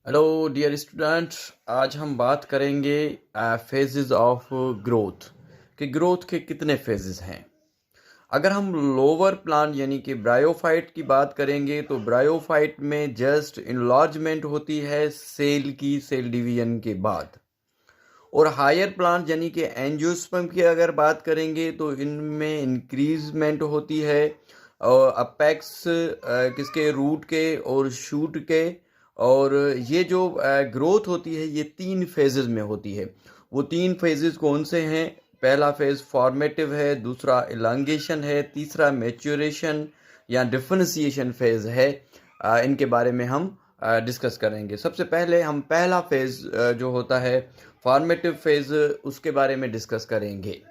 Hello dear student. आज हम बात करेंगे फेजेस ऑफ ग्रोथ कि ग्रोथ के कितने फेजेस हैं। अगर हम लोअर प्लांट यानी कि ब्रायोफाइट की बात करेंगे तो ब्रायोफाइट में जस्ट इनलार्जमेंट होती है सेल डिवीजन के बाद। और हायर प्लांट यानी कि एंजियोस्पर्म की अगर बात करेंगे तो इनमें इंक्रीजमेंट होती है अपेक्स किसके रूट के और शूट के। और ये जो ग्रोथ होती है ये 3 फेजेस में होती है। वो 3 फेजेस कौन से हैं? पहला फेज फॉर्मेटिव है, दूसरा इलांगेशन है, तीसरा मैच्योरेशन या डिफरेंशिएशन फेज है। इनके बारे में हम डिस्कस करेंगे। सबसे पहले हम पहला फेज जो होता है फॉर्मेटिव फेज उसके बारे में डिस्कस करेंगे।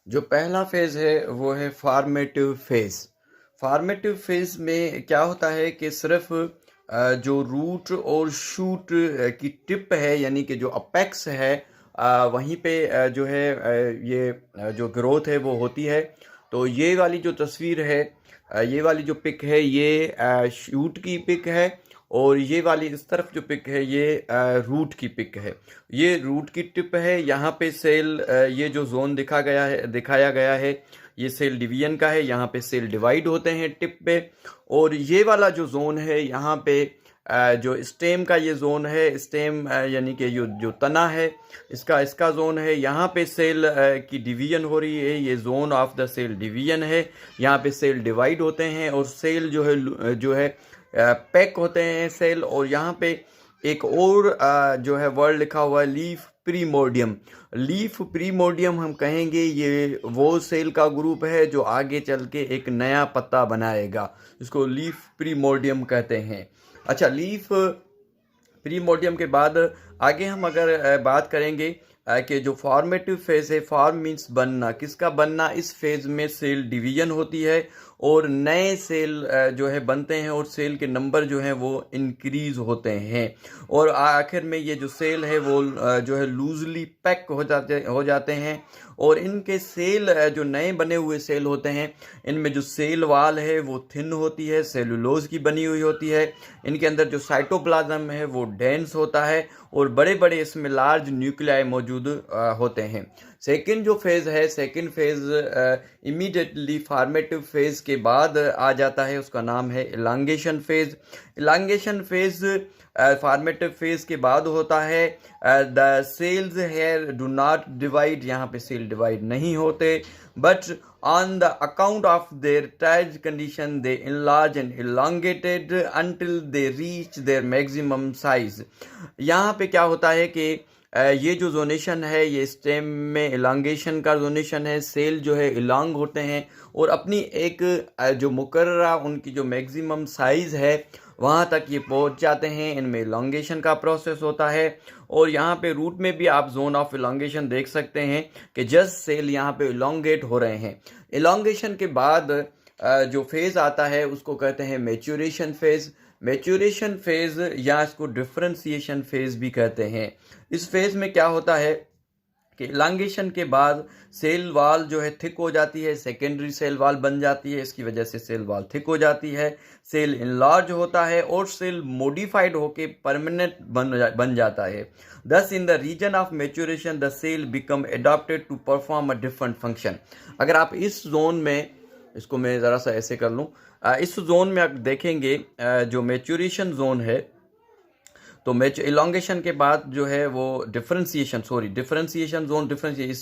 जो पहला फेज है वो है फॉर्मेटिव फेज। फॉर्मेटिव फेज में क्या होता है कि सिर्फ जो रूट और शूट की टिप है यानी कि जो अपेक्स है वहीं पे जो है ये जो ग्रोथ है वो होती है। तो ये वाली जो तस्वीर है ये वाली जो पिक है ये शूट की पिक है। और ये वाली इस तरफ जो पिक है ये रूट की पिक है। ये रूट की टिप है। यहाँ पे सेल ये जो जोन दिखाया गया है ये सेल डिवीजन का है। यहाँ पे सेल डिवाइड होते हैं टिप पे। और ये वाला जो जोन है यहाँ पे जो स्टेम का ये जोन है, स्टेम यानी कि जो जो तना है इसका इसका जोन है। यहाँ पे सेल की डिवीजन हो रही है, ये zone of the cell division है। यहाँ पे सेल डिवाइड होते हैं और सेल जो है पैक होते हैं सेल। और यहाँ पे एक और जो है वर्ड लिखा हुआ है लीफ प्रीमोर्डियम। लीफ प्रीमोर्डियम हम कहेंगे ये वो सेल का ग्रुप है जो आगे चल के एक नया पत्ता बनाएगा, इसको लीफ प्रीमोर्डियम कहते हैं। अच्छा, लीफ प्रीमोर्डियम के बाद आगे हम अगर बात करेंगे कि जो फॉर्मेटिव फेज है, फॉर्म मीन्स बनना, किसका बनना? इस फेज में सेल डिवीजन होती है और नए सेल जो है बनते हैं और सेल के नंबर जो है वो इंक्रीज होते हैं। और आखिर में ये जो सेल है वो जो है लूजली पैक हो जाते हैं। और इनके सेल जो नए बने हुए सेल होते हैं इनमें जो सेल वाल है वो थिन होती है, सेलुलोज की बनी हुई होती है। इनके अंदर जो साइटोप्लाज्म है वो डेंस होता है और बड़े बड़े इसमें लार्ज न्यूक्लियाई मौजूद होते हैं। सेकंड जो फेज है, second phase immediately formative phase के बाद आ जाता है, उसका नाम है elongation phase. Elongation phase formative phase के बाद होता है। The cells here do not divide, यहाँ पे सेल डिवाइड नहीं होते, but on the account of their tight condition they enlarge and elongated until they reach their maximum size। यहाँ पे क्या होता है कि ये जो जोनेशन है ये स्टेम में इलांगेशन का जोनेशन है। सेल जो है इलांग होते हैं और अपनी एक जो मुकर्ररा उनकी जो मैक्सिमम साइज है वहाँ तक ये पहुँच जाते हैं। इनमें इलांगेशन का प्रोसेस होता है। और यहाँ पे रूट में भी आप जोन ऑफ इलांगेशन देख सकते हैं कि जस्ट सेल यहाँ पे इलांगेट हो रहे हैं। इलांगेशन के बाद जो फेज आता है उसको कहते हैं मैच्योरेशन फेज। मैच्योरेशन फेज या इसको डिफरेंशिएशन फेज भी कहते हैं। इस फेज में क्या होता है कि इलांगेशन के बाद सेल वाल जो है थिक हो जाती है, सेकेंडरी सेल वाल बन जाती है, इसकी वजह से सेल वाल थिक हो जाती है, सेल इनलार्ज होता है और सेल मॉडिफाइड होके परमानेंट बन जाता है। Thus in the region of maturation the cell become adapted to perform a different function. अगर आप इस जोन में, इसको मैं ज़रा सा ऐसे कर लूँ, इस जोन में आप देखेंगे जो मैच्योरेशन जोन है तो इलांगेशन के बाद जो है वो डिफरेंशिएशन जोन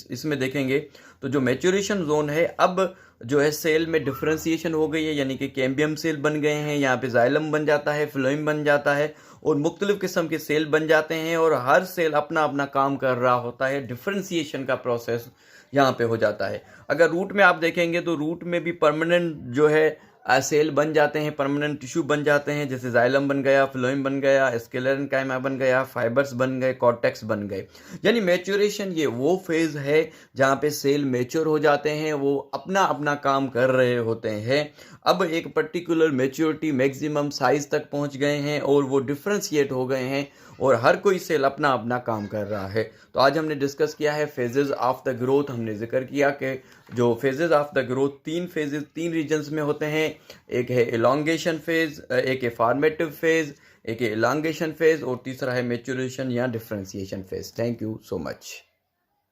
इसमें देखेंगे तो जो मैच्योरेशन जोन है अब जो है सेल में डिफरेंशिएशन हो गई है, यानी कि कैम्बियम सेल बन गए हैं, यहाँ पे जाइलम बन जाता है, फ्लोएम बन जाता है और मुख्तलिफ किस्म के सेल बन जाते हैं और हर सेल अपना अपना काम कर रहा होता है। डिफरेंशिएशन का प्रोसेस यहाँ पे हो जाता है। अगर रूट में आप देखेंगे तो रूट में भी परमानेंट जो है सेल बन जाते हैं, परमानेंट टिश्यू बन जाते हैं, जैसे जाइलम बन गया, फ्लोएम बन गया, स्क्लेरेन्काइमा बन गया, फाइबर्स बन गए, कॉर्टेक्स बन गए। यानी मैच्योरेशन ये वो फेज है जहाँ पे सेल मैच्योर हो जाते हैं, वो अपना अपना काम कर रहे होते हैं। अब एक पर्टिकुलर मैच्योरिटी मैक्सिमम साइज तक पहुँच गए हैं और वो डिफ्रेंशिएट हो गए हैं और हर कोई सेल अपना अपना काम कर रहा है। तो आज हमने डिस्कस किया है फेजेस ऑफ द ग्रोथ। हमने जिक्र किया कि जो फेजेस ऑफ द ग्रोथ तीन रीजन्स में होते हैं। एक है इलांगेशन फेज, एक है फॉर्मेटिव फेज, एक एलांगेशन फेज और तीसरा है मैच्योरेशन या differentiation phase. Thank you so much.